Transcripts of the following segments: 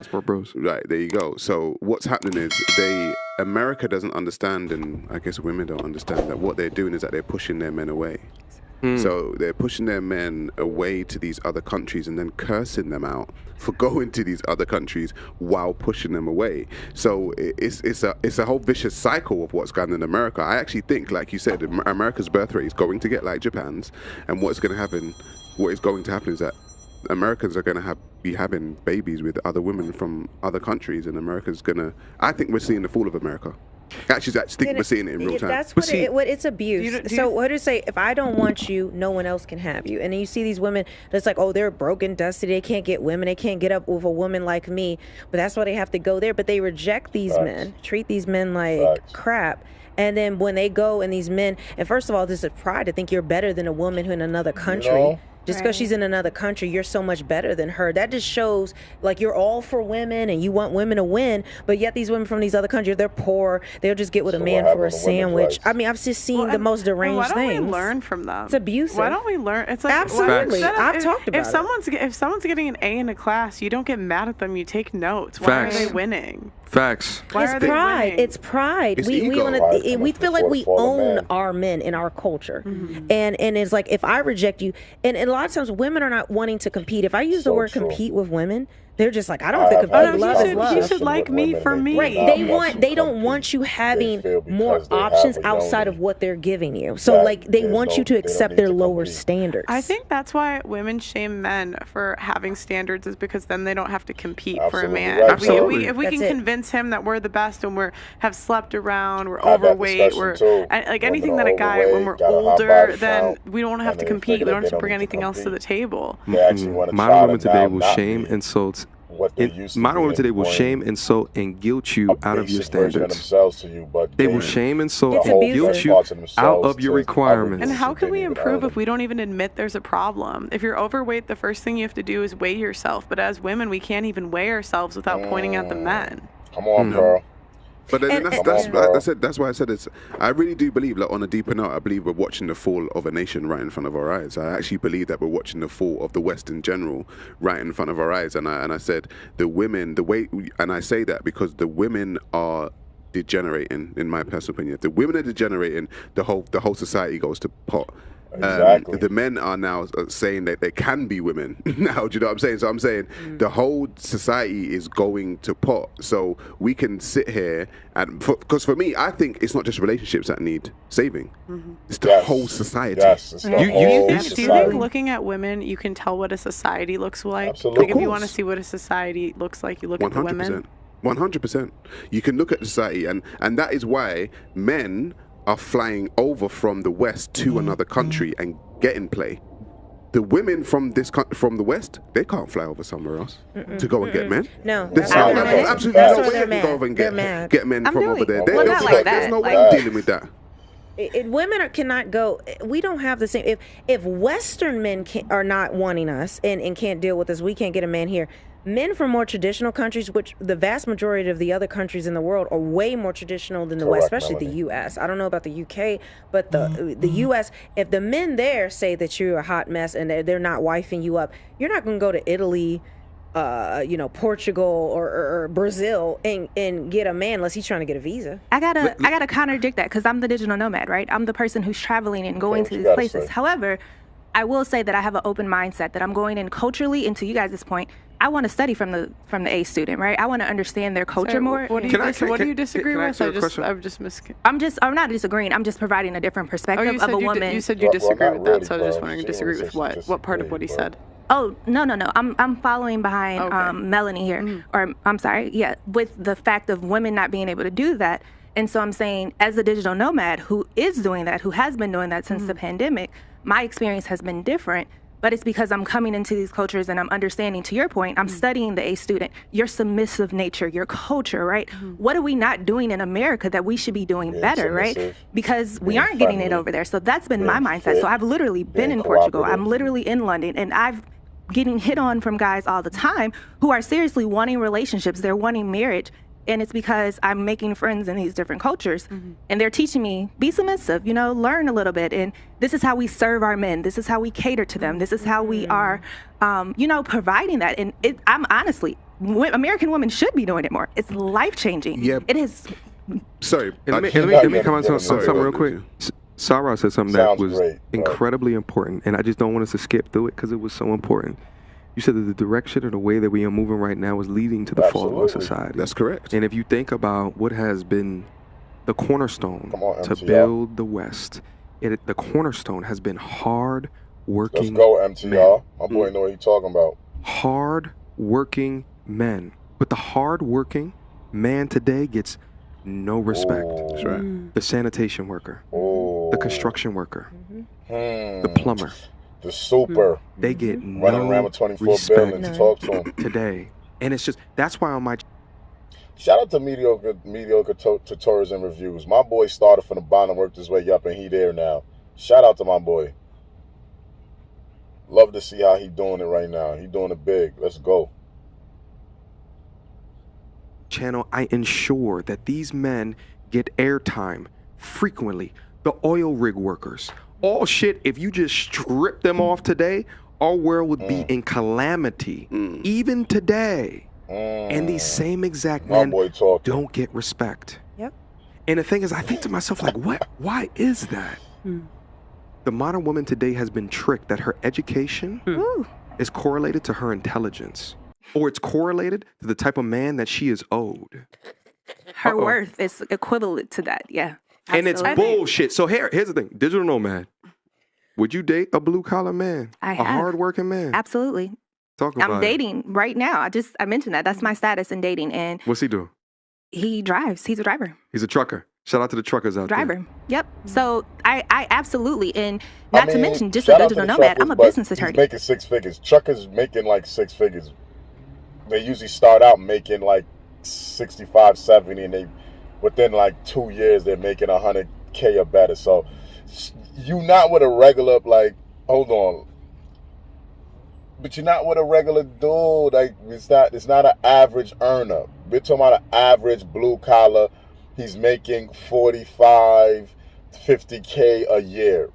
Sport bros. Right, there you go. So what's happening is America doesn't understand, and I guess women don't understand, that what they're doing is that they're pushing their men away. So they're pushing their men away to these other countries and then cursing them out for going to these other countries while pushing them away. So it's a whole vicious cycle of what's going on in America. I actually think, like you said, America's birth rate is going to get like Japan's, and what is going to happen is that Americans are going to be having babies with other women from other countries, and I think we're seeing the fall of America. Actually, I think we're seeing it in real time. That's what it's abuse. So what do you say? If I don't want you, no one else can have you. And then you see these women that's like, oh, they're broken, dusty. They can't get women. They can't get up with a woman like me. But that's why they have to go there. But they reject these men, treat these men like crap. And then when they go and these men, and first of all, this is pride to think you're better than a woman who in another country. You know? Just because she's in another country, you're so much better than her. That just shows like you're all for women and you want women to win, but yet these women from these other countries, they're poor. They'll just get with a man for a sandwich. I mean, I've just seen the most deranged things. Why don't we learn from them? It's abusive. Why don't we learn? It's like absolutely. I've talked about it. If someone's getting an A in a class, you don't get mad at them. You take notes. Why are they winning? Facts. It's pride. It's pride. We feel like we own our men in our culture, and it's like if I reject you, and a lot of times women are not wanting to compete. If I use the word compete with women, they're just like, I don't have to compete. Love is love. You should like me for me. Right. They don't want you having more options outside of what they're giving you. So like they want you to accept their lower standards. I think that's why women shame men for having standards, is because then they don't have to compete for a man. Absolutely. If we can convince him that we're the best and have slept around, we're overweight, we're like anything that a guy, when we're older, then we don't have to compete. We don't have to bring anything else to the table. Modern women today will shame, insult. Modern women today will shame, insult, and guilt you out of your standards. They will shame, insult, and guilt you out of your requirements. And how can we improve if we don't even admit there's a problem? If you're overweight, the first thing you have to do is weigh yourself. But as women, we can't even weigh ourselves without pointing at the men. Come on, girl. But then that's why I said it's. I really do believe, like on a deeper note, I believe we're watching the fall of a nation right in front of our eyes. I actually believe that we're watching the fall of the West in general right in front of our eyes. And I said the women, and I say that because the women are degenerating, in my personal opinion. If the women are degenerating, the whole society goes to pot. Exactly. The men are now saying that they can be women now. Do you know what I'm saying? So I'm saying the whole society is going to pot. So we can sit here and because for me, I think it's not just relationships that need saving. It's the whole society. Do you think looking at women, you can tell what a society looks like? Absolutely. Like if you want to see what a society looks like, you look at the women. 100%. You can look at society, and that is why men are flying over from the West to another country and getting play. The women from the West, they can't fly over somewhere else to go and get men. No, there's absolutely no way they can go over and get men from over there. There's no way I'm dealing with that. Women cannot go. We don't have the same. If Western men are not wanting us and can't deal with us, we can't get a man here. Men from more traditional countries, which the vast majority of the other countries in the world are way more traditional than the West, especially the U.S. I don't know about the U.K., but the U.S., if the men there say that you're a hot mess and they're not wifing you up, you're not going to go to Italy, Portugal or Brazil and get a man unless he's trying to get a visa. I gotta contradict that because I'm the digital nomad, right? I'm the person who's traveling and going to these places. However, I will say that I have an open mindset that I'm going in culturally, and to you guys' point, I want to study from the A student, right? I want to understand their culture more. What do you disagree with? I'm not disagreeing. I'm just providing a different perspective of a woman. You said you disagree with that, so I was just wondering, disagree with what? What part of what he said? Oh, no. I'm following behind Melanie here. Or I'm sorry. Yeah, with the fact of women not being able to do that. And so I'm saying, as a digital nomad who is doing that, who has been doing that since the pandemic, my experience has been different. But it's because I'm coming into these cultures and I'm understanding, to your point, I'm studying the A student, your submissive nature, your culture, right? What are we not doing in America that we should be doing better, right? Because we aren't getting it over there. So that's been my mindset. So I've literally been in Portugal. I'm literally in London, and I've getting hit on from guys all the time who are seriously wanting relationships. They're wanting marriage. And it's because I'm making friends in these different cultures, and they're teaching me, be submissive, learn a little bit. And this is how we serve our men. This is how we cater to them. This is how we are, providing that. And I'm honestly, American women should be doing it more. It's life-changing. Yeah. It is. Sorry. Let me comment on something real quick. Sarah said something that was incredibly important, and I just don't want us to skip through it because it was so important. You said that the direction or the way that we are moving right now is leading to the fall of our society. That's correct. And if you think about what has been the cornerstone to build the West, the cornerstone has been hard working. Let's go, MTR. My boy know what he's talking about. Hard working men. But the hard working man today gets no respect. That's right. The sanitation worker, the construction worker, the plumber, the super. They get running around with 24 respect billion to talk to him today. And it's just, that's why on my shout out to mediocre tutorials and reviews. My boy started from the bottom, worked his way up, and he there now. Shout out to my boy. Love to see how he doing it right now. He doing it big. Let's go. Channel, I ensure that these men get airtime frequently. The oil rig workers, all shit. If you just strip them off today, our world would be in calamity. Even today. And these same exact men don't get respect. Yep. And the thing is, I think to myself, like, what? Why is that? The modern woman today has been tricked that her education is correlated to her intelligence, or it's correlated to the type of man that she is owed. Her worth is equivalent to that, yeah. Absolutely. And it's bullshit. So here's the thing. Digital nomad. Would you date a blue-collar man? I have. A hard-working man? Absolutely. Talk about I'm dating right now. I mentioned that. That's my status in dating. And what's he doing? He drives. He's a driver. He's a trucker. Shout out to the truckers out there. Driver. Yep. So I absolutely, and not to mention just a digital nomad. I'm a business attorney. He's making 6 figures. Truckers making like 6 figures. They usually start out making like 65, 70, and they within like 2 years they're making 100K or better. So you not with a regular, like, hold on. But you're not with a regular dude. Like, it's not an average earner. We're talking about an average blue collar. He's making 45, 50K a year.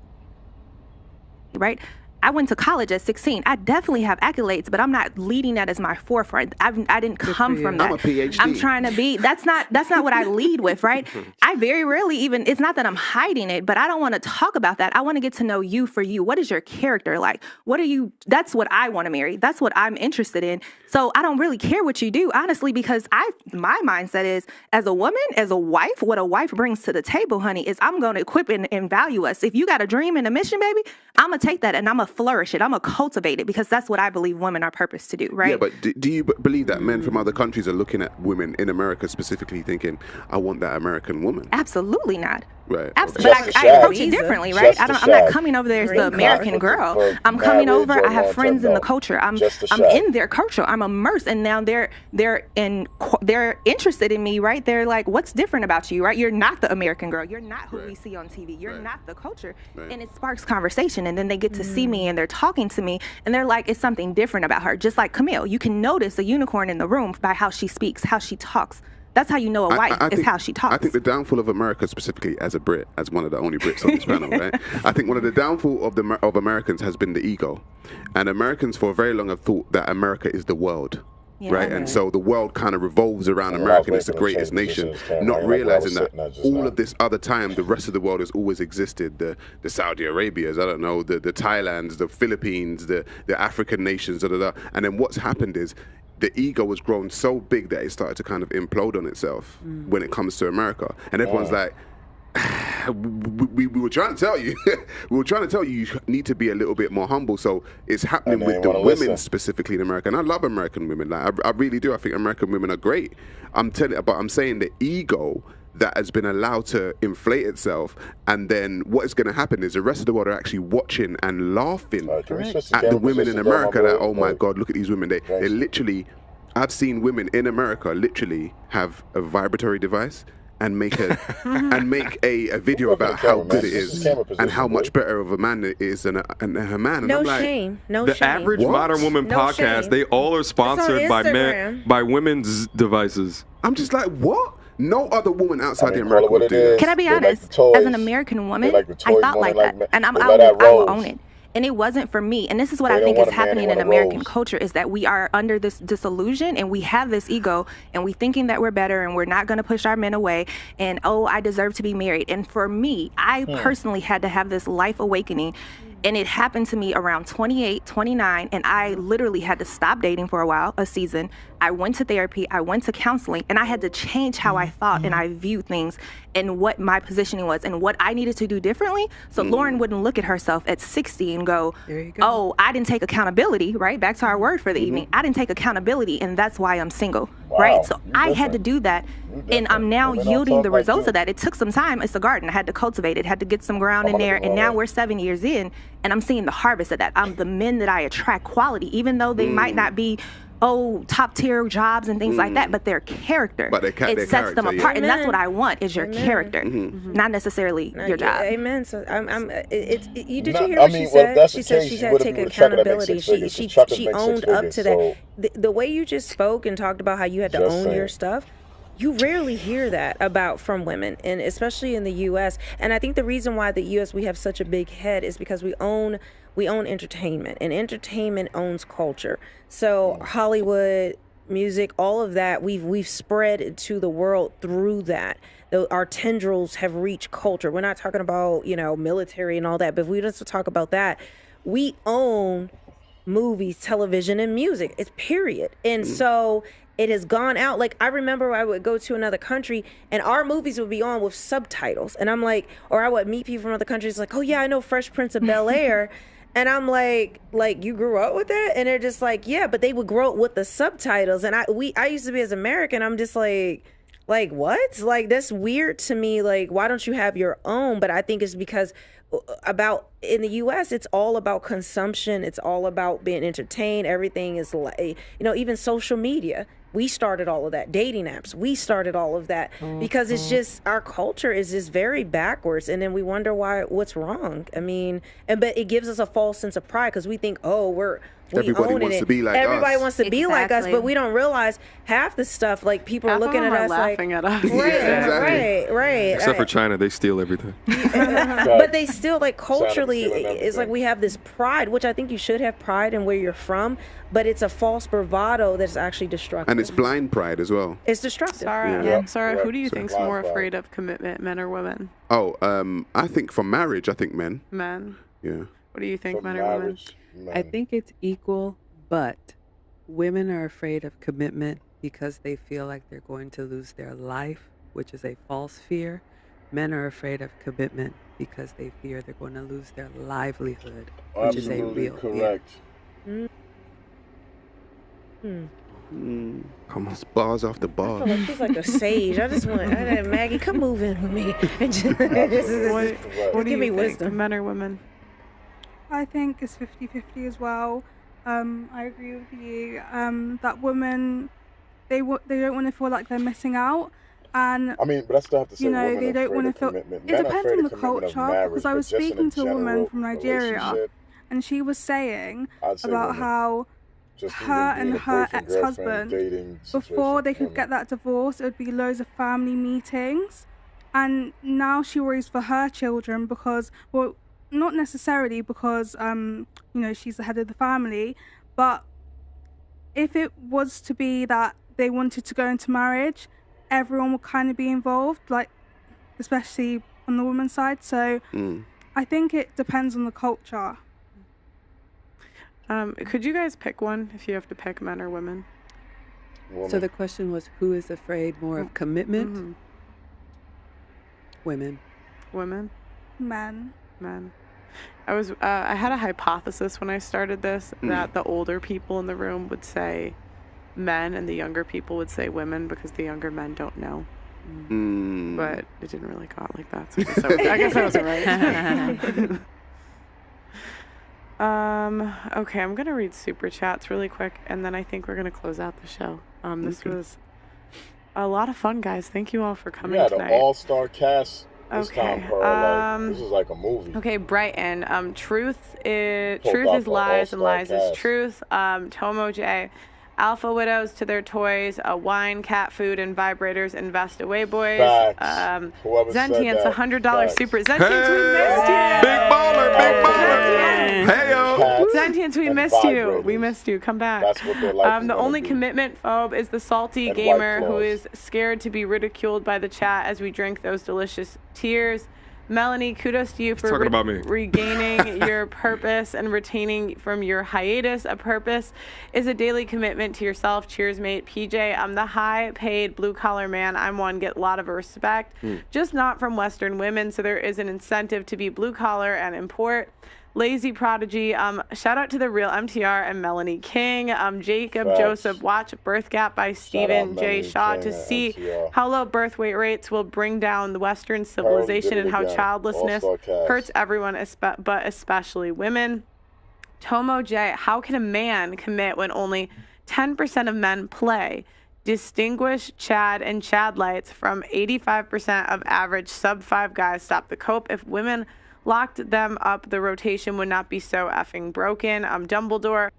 Right? I went to college at 16. I definitely have accolades, but I'm not leading that as my forefront. I didn't come from that. I'm a PhD. I'm trying to be. That's not what I lead with, right? I very rarely even. It's not that I'm hiding it, but I don't want to talk about that. I want to get to know you for you. What is your character like? What are you? That's what I want to marry. That's what I'm interested in. So I don't really care what you do, honestly, because my mindset is as a woman, as a wife, what a wife brings to the table, honey, is I'm going to equip and value us. If you got a dream and a mission, baby, I'm gonna take that and I'm gonna flourish it. I'm gonna cultivate it because that's what I believe women are purposed to do, right? Yeah, but do you believe that men from other countries are looking at women in America specifically thinking, I want that American woman? Absolutely not. Right. Absolutely. But I approach it differently, right? I'm not coming over there as the American girl. I'm coming over. I have friends in the culture. I'm in their culture. I'm immersed, and now they're interested in me, right? They're like, what's different about you, right? You're not the American girl. You're not who we see on TV. You're not the culture, and it sparks conversation. And then they get to see me, and they're talking to me, and they're like, it's something different about her. Just like Camille, you can notice a unicorn in the room by how she speaks, how she talks. That's how you know a wife is how she talks. I think the downfall of America, specifically as a Brit, as one of the only Brits on this panel, right? I think one of the downfall of Americans has been the ego. And Americans for very long have thought that America is the world. Yeah, right, and so the world kind of revolves around America, and it's the greatest nation, not realizing that all of this other time, the rest of the world has always existed. The Saudi Arabias, I don't know, the Thailands, the Philippines, the African nations, and then what's happened is the ego has grown so big that it started to kind of implode on itself when it comes to America, and everyone's like, we were trying to tell you, you need to be a little bit more humble. So it's happening with the women specifically in America, and I love American women. Like I really do. I think American women are great. I'm saying the ego that has been allowed to inflate itself, and then what is going to happen is the rest of the world are actually watching and laughing at the women in America. That, oh my God, look at these women. They literally, I've seen women in America literally have a vibratory device and make a video about how good it is and how much better of a man it is than her man. No shame. The average modern woman podcast, they all are sponsored by men, by women's devices. I'm just like, what? No other woman outside the America would do that. Can I be honest? As an American woman, I thought like that, and I will own it. And it wasn't for me. And this is what I think is happening in American culture, is that we are under this disillusion and we have this ego and we thinking that we're better and we're not going to push our men away. And, oh, I deserve to be married. And for me, I personally had to have this life awakening. And it happened to me around 28, 29, and I literally had to stop dating for a while, a season. I went to therapy, I went to counseling, and I had to change how I thought and I viewed things and what my positioning was and what I needed to do differently. So Lauren wouldn't look at herself at 60 and go, oh, I didn't take accountability, right? Back to our word for the evening. I didn't take accountability, and that's why I'm single, right? So I had to do that, and I'm now yielding the results of that. It took some time. It's a garden. I had to cultivate it, had to get some ground in there, and now we're 7 years in, and I'm seeing the harvest of that. The men that I attract, quality, even though they might not be top tier jobs and things like that, but their character, it sets them apart, and that's what I want, is your character, not necessarily your job. Amen. So did you hear what she said? She said she had to take accountability. She owned up to that. The way you just spoke and talked about how you had to own your stuff, you rarely hear that from women, and especially in the U.S. And I think the reason why the U.S. we have such a big head is because we own entertainment, and entertainment owns culture. So Hollywood, music, all of that, we've spread to the world through that. Our tendrils have reached culture. We're not talking about military and all that, but if we just talk about that, we own movies, television, and music. It's period. And so it has gone out. Like, I remember I would go to another country and our movies would be on with subtitles. And I'm like, or I would meet people from other countries like, oh yeah, I know Fresh Prince of Bel-Air. And I'm like, you grew up with that? And they're just like, yeah, but they would grow up with the subtitles. And I used to be as American, I'm just like what? Like, that's weird to me. Like, why don't you have your own? But I think it's because in the U.S., it's all about consumption. It's all about being entertained. Everything is like, even social media. We started all of that. Dating apps, we started all of that because it's just, our culture is just very backwards. And then we wonder what's wrong. I mean, but it gives us a false sense of pride because we think, everybody wants to be like us. Everybody wants to be like us, but we don't realize half the stuff, like, people are looking at us laughing at us. Right. Except for China, they steal everything. But they still, like, culturally, it's like we have this pride, which I think you should have pride in where you're from, but it's a false bravado that's actually destructive. And it's blind pride as well. It's destructive. Sarah, who do you think's more afraid of commitment, men or women? I think for marriage, men. Men? Yeah. What do you think, men or women? I think it's equal, but women are afraid of commitment because they feel like they're going to lose their life, which is a false fear. Men are afraid of commitment because they fear they're going to lose their livelihood, which is a real correct. fear. Come on, bars off the bar. I feel like she's like a sage. Maggie, come move in with me. What do you think, wisdom, men or women? I think it's 50-50 as well. I agree with you that women, they don't want to feel like they're missing out. And I mean, but I still have to say, they don't want to feel. It depends on the culture. Because I was speaking to a woman from Nigeria, and she was saying about how her and her ex-husband, before they could get that divorce, it would be loads of family meetings, and now she worries for her children because, well, not necessarily because she's the head of the family, but if it was to be that they wanted to go into marriage, everyone would kind of be involved, like, especially on the woman's side. So I think it depends on the culture. Could you guys pick one if you have to pick, men or women? So the question was, who is afraid more of commitment? Women. Women? Men. I had a hypothesis when I started this that the older people in the room would say men and the younger people would say women because the younger men don't know. But it didn't really go out like that, so I guess I wasn't right. Okay, I'm gonna read super chats really quick, and then I think we're gonna close out the show. This was a lot of fun, guys. Thank you all for coming tonight. The all-star cast. This time, this is like a movie. Okay, Brighton. Truth is lies and lies is truth. Tomo J. Alpha widows to their toys. Wine, cat food, and vibrators. Invest away, boys. Zentience, $100 super. Zentience, we missed you. Big baller. Hey. Sentience, we missed you. We missed you. Come back. That's what their life is The only be. commitment phobe is the salty And gamer who is scared to be ridiculed by the chat as we drink those delicious tears. Melanie, kudos to you for regaining your purpose and retaining from your hiatus. A purpose is a daily commitment to yourself. Cheers, mate. PJ, I'm the high-paid blue-collar man. I'm one. Get a lot of respect, just not from Western women. So there is an incentive to be blue-collar and import. Lazy Prodigy, shout out to the real MTR and Melanie King. Jacob Joseph, watch Birth Gap by Stephen J. Shaw to see how low birth weight rates will bring down the Western civilization and how childlessness hurts everyone, but especially women. Tomo J, how can a man commit when only 10% of men play? Distinguish Chad and Chad lights from 85% of average sub-5 guys. Stop the cope. If women locked them up, the rotation would not be so effing broken. Dumbledore,